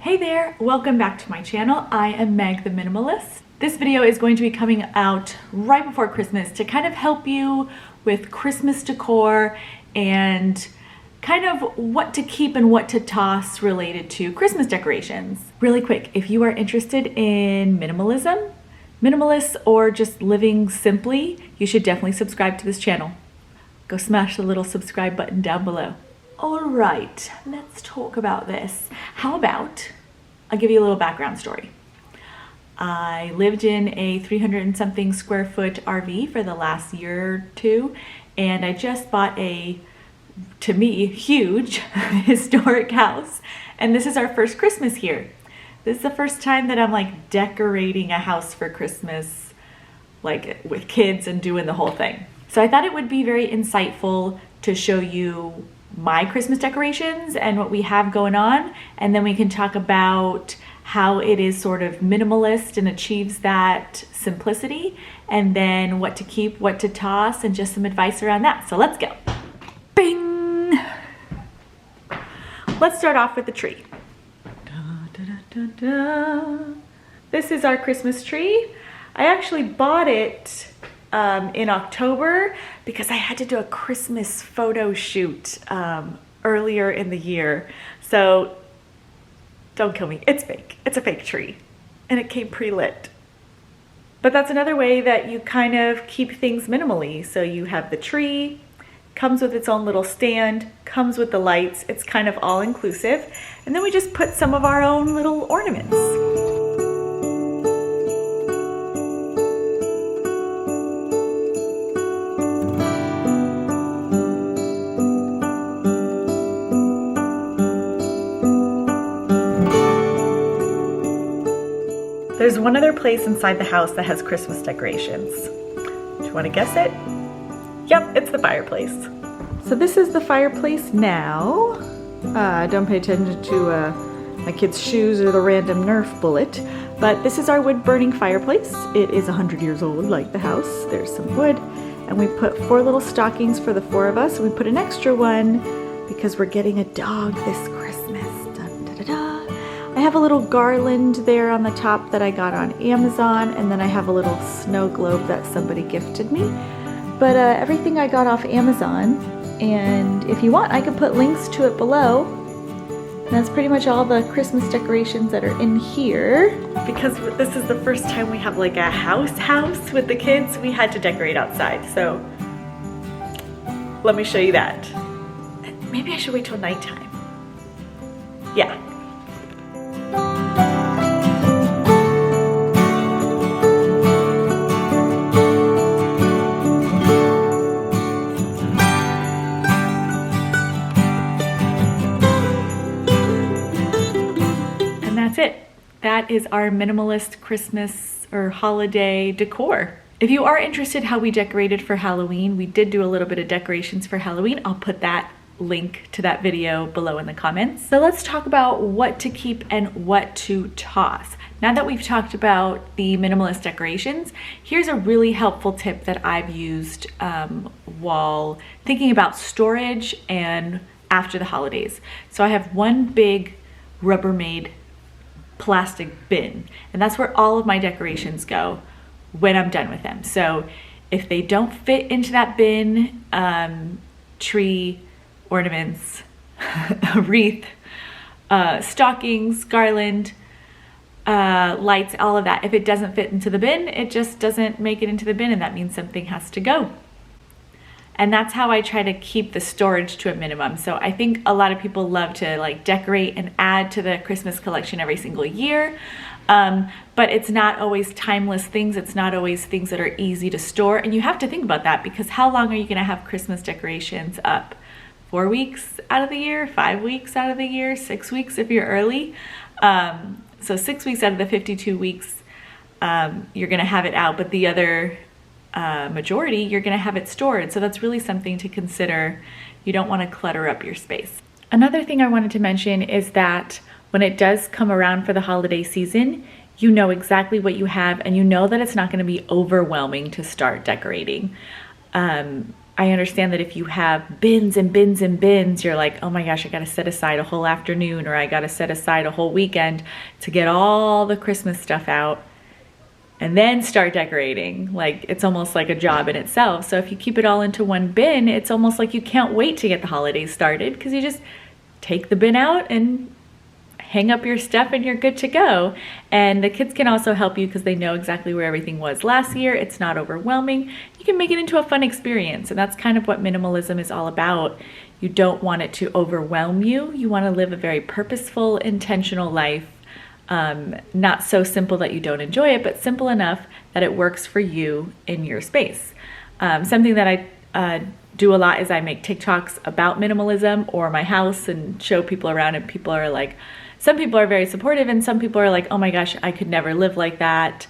Hey there, welcome back to my channel. I am Meg the Minimalist. This video is going to be coming out right before Christmas to kind of help you with Christmas decor and kind of what to keep and what to toss related to Christmas decorations. Really quick, if you are interested in minimalism, minimalists, or just living simply, you should definitely subscribe to this channel. Go smash the little subscribe button down below. All right, let's talk about this. How about I'll give you a little background story. I lived in a 300 and something square foot RV for the last year or two, and I just bought a, to me, huge historic house. And this is our first Christmas here. This is the first time that I'm like decorating a house for Christmas, like with kids and doing the whole thing. So I thought it would be very insightful to show you my Christmas decorations and what we have going on, and then we can talk about how it is sort of minimalist and achieves that simplicity, and then what to keep, what to toss, and just some advice around that. So let's go. Bing! Let's start off with the tree. Da, da, da, da, da. This is our Christmas tree. I actually bought it in October because I had to do a Christmas photo shoot earlier in the year. So don't kill me, it's fake. It's a fake tree and it came pre-lit. But that's another way that you kind of keep things minimally. So you have the tree, comes with its own little stand, comes with the lights, it's kind of all inclusive. And then we just put some of our own little ornaments. There's one other place inside the house that has Christmas decorations. Do you want to guess it? Yep, it's the fireplace. So this is the fireplace now. Don't pay attention to my kid's shoes or the random Nerf bullet, but this is our wood burning fireplace. It is 100 years old, like the house. There's some wood, and we put 4 little stockings for the 4 of us. We put an extra one because we're getting a dog this Christmas. Dun, da, da, da. I have a little garland there on the top that I got on Amazon, and then I have a little snow globe that somebody gifted me. But everything I got off Amazon, and if you want, I can put links to it below. And that's pretty much all the Christmas decorations that are in here. Because this is the first time we have like a house with the kids, we had to decorate outside. So let me show you that. Maybe I should wait till nighttime. Yeah. That's it. That is our minimalist Christmas or holiday decor. If you are interested how we decorated for Halloween, we did do a little bit of decorations for Halloween. I'll put that link to that video below in the comments. So let's talk about what to keep and what to toss. Now that we've talked about the minimalist decorations, here's a really helpful tip that I've used while thinking about storage and after the holidays. So I have one big Rubbermaid plastic bin, and that's where all of my decorations go when I'm done with them. So if they don't fit into that bin, tree, ornaments, wreath, stockings, garland, lights, all of that, if it doesn't fit into the bin, it just doesn't make it into the bin, and that means something has to go. And that's how I try to keep the storage to a minimum. So I think a lot of people love to like decorate and add to the Christmas collection every single year. But it's not always timeless things. It's not always things that are easy to store. And you have to think about that, because how long are you gonna have Christmas decorations up? 4 weeks out of the year, 5 weeks out of the year, 6 weeks if you're early. So 6 weeks out of the 52 weeks, you're gonna have it out, but the other majority, you're gonna have it stored. So that's really something to consider. You don't wanna clutter up your space. Another thing I wanted to mention is that when it does come around for the holiday season, you know exactly what you have, and you know that it's not gonna be overwhelming to start decorating. I I understand that if you have bins and bins and bins, you're like, oh my gosh, I got to set aside a whole afternoon, or I got to set aside a whole weekend to get all the Christmas stuff out and then start decorating. Like, it's almost like a job in itself. So if you keep it all into one bin, it's almost like you can't wait to get the holidays started, because you just take the bin out and hang up your stuff and you're good to go. And the kids can also help you because they know exactly where everything was last year. It's not overwhelming. You can make it into a fun experience, and that's kind of what minimalism is all about. You don't want it to overwhelm you. You want to live a very purposeful, intentional life. Not so simple that you don't enjoy it, but simple enough that it works for you in your space. Something that I do a lot is I make TikToks about minimalism or my house and show people around, and people are like, some people are very supportive and some people are like, oh my gosh, I could never live like that.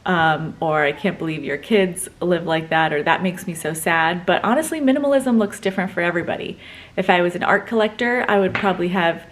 Or I can't believe your kids live like that, or that makes me so sad. But honestly, minimalism looks different for everybody. If I was an art collector, I would probably have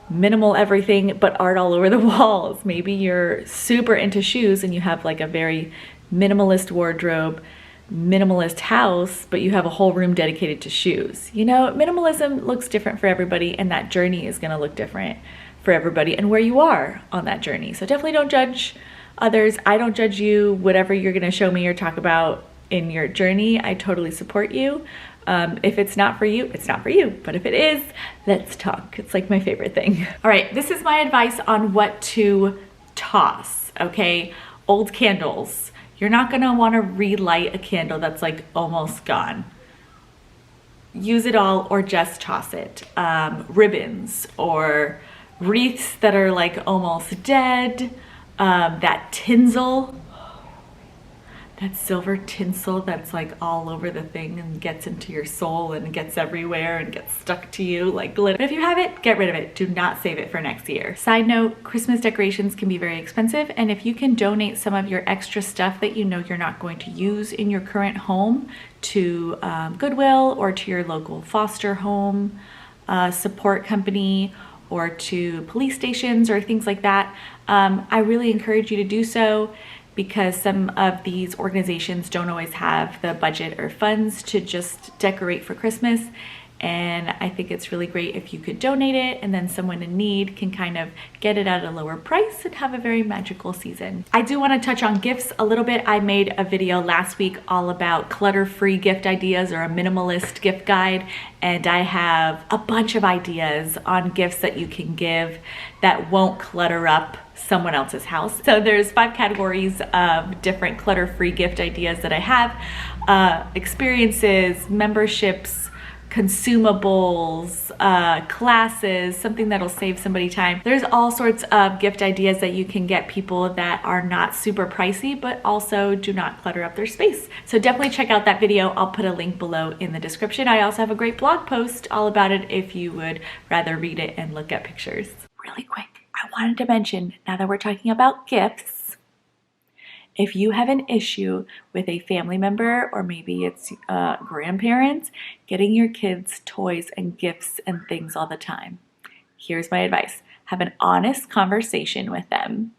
minimal everything but art all over the walls. Maybe you're super into shoes and you have like a very minimalist wardrobe, minimalist house, but you have a whole room dedicated to shoes. You know, minimalism looks different for everybody, and that journey is going to look different for everybody and where you are on that journey. So definitely don't judge others. I don't judge you. Whatever you're going to show me or talk about in your journey, I totally support you. If it's not for you, it's not for you. But if it is, let's talk. It's like my favorite thing. All right, this is my advice on what to toss, okay? Old candles. You're not gonna wanna relight a candle that's like almost gone. Use it all or just toss it. Ribbons or wreaths that are like almost dead. That tinsel. That silver tinsel that's like all over the thing and gets into your soul and gets everywhere and gets stuck to you like glitter. But if you have it, get rid of it. Do not save it for next year. Side note, Christmas decorations can be very expensive, and if you can donate some of your extra stuff that you know you're not going to use in your current home to Goodwill or to your local foster home support company or to police stations or things like that, I really encourage you to do so, because some of these organizations don't always have the budget or funds to just decorate for Christmas. And I think it's really great if you could donate it, and then someone in need can kind of get it at a lower price and have a very magical season. I do want to touch on gifts a little bit. I made a video last week all about clutter-free gift ideas, or a minimalist gift guide, and I have a bunch of ideas on gifts that you can give that won't clutter up someone else's house. So there's 5 categories of different clutter-free gift ideas that I have. Experiences, memberships, consumables, classes, something that'll save somebody time. There's all sorts of gift ideas that you can get people that are not super pricey, but also do not clutter up their space. So definitely check out that video. I'll put a link below in the description. I also have a great blog post all about it if you would rather read it and look at pictures. Really quick, I wanted to mention, now that we're talking about gifts, if you have an issue with a family member, or maybe it's grandparents, getting your kids toys and gifts and things all the time, here's my advice. Have an honest conversation with them.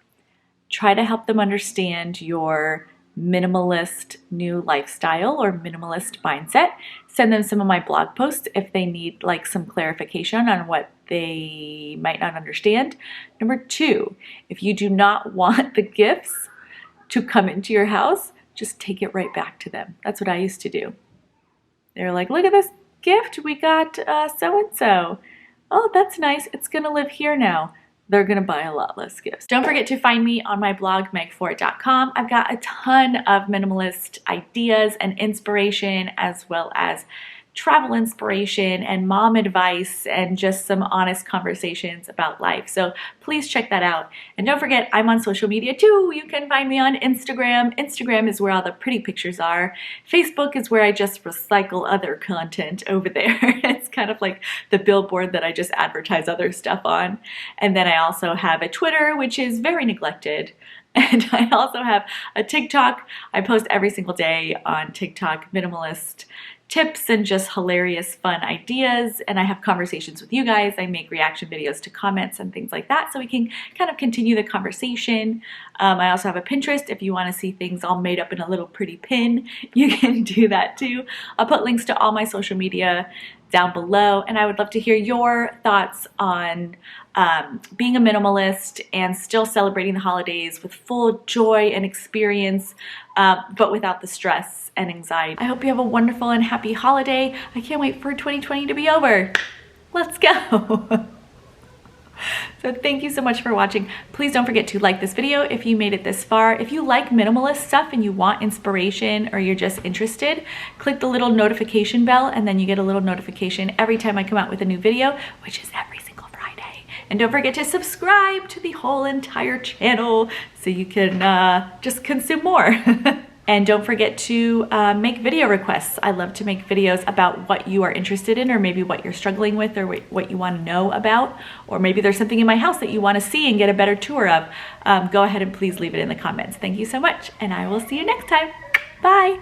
Try to help them understand your minimalist new lifestyle or minimalist mindset. Send them some of my blog posts if they need like some clarification on what they might not understand. Number 2, if you do not want the gifts to come into your house, just take it right back to them. That's what I used to do. They're like, look at this gift we got so-and-so. Oh, that's nice. It's gonna live here now. They're gonna buy a lot less gifts. Don't forget to find me on my blog, megfort.com. I've got a ton of minimalist ideas and inspiration, as well as travel inspiration and mom advice and just some honest conversations about life. So please check that out. And don't forget, I'm on social media too. You can find me on Instagram. Instagram is where all the pretty pictures are. Facebook is where I just recycle other content over there. It's kind of like the billboard that I just advertise other stuff on. And then I also have a Twitter, which is very neglected. And I also have a TikTok. I post every single day on TikTok, Minimalist tips and just hilarious, fun ideas. And I have conversations with you guys. I make reaction videos to comments and things like that so we can kind of continue the conversation. I also have a Pinterest. If you want to see things all made up in a little pretty pin, you can do that too. I'll put links to all my social media down below, and I would love to hear your thoughts on being a minimalist and still celebrating the holidays with full joy and experience, but without the stress and anxiety. I hope you have a wonderful and happy holiday. I can't wait for 2020 to be over. Let's go. So thank you so much for watching. Please don't forget to like this video if you made it this far. If you like minimalist stuff and you want inspiration or you're just interested, click the little notification bell and then you get a little notification every time I come out with a new video, which is every single Friday. And don't forget to subscribe to the whole entire channel so you can just consume more. And don't forget to make video requests. I love to make videos about what you are interested in, or maybe what you're struggling with, or what you want to know about, or maybe there's something in my house that you want to see and get a better tour of. Go ahead and please leave it in the comments. Thank you so much, and I will see you next time. Bye.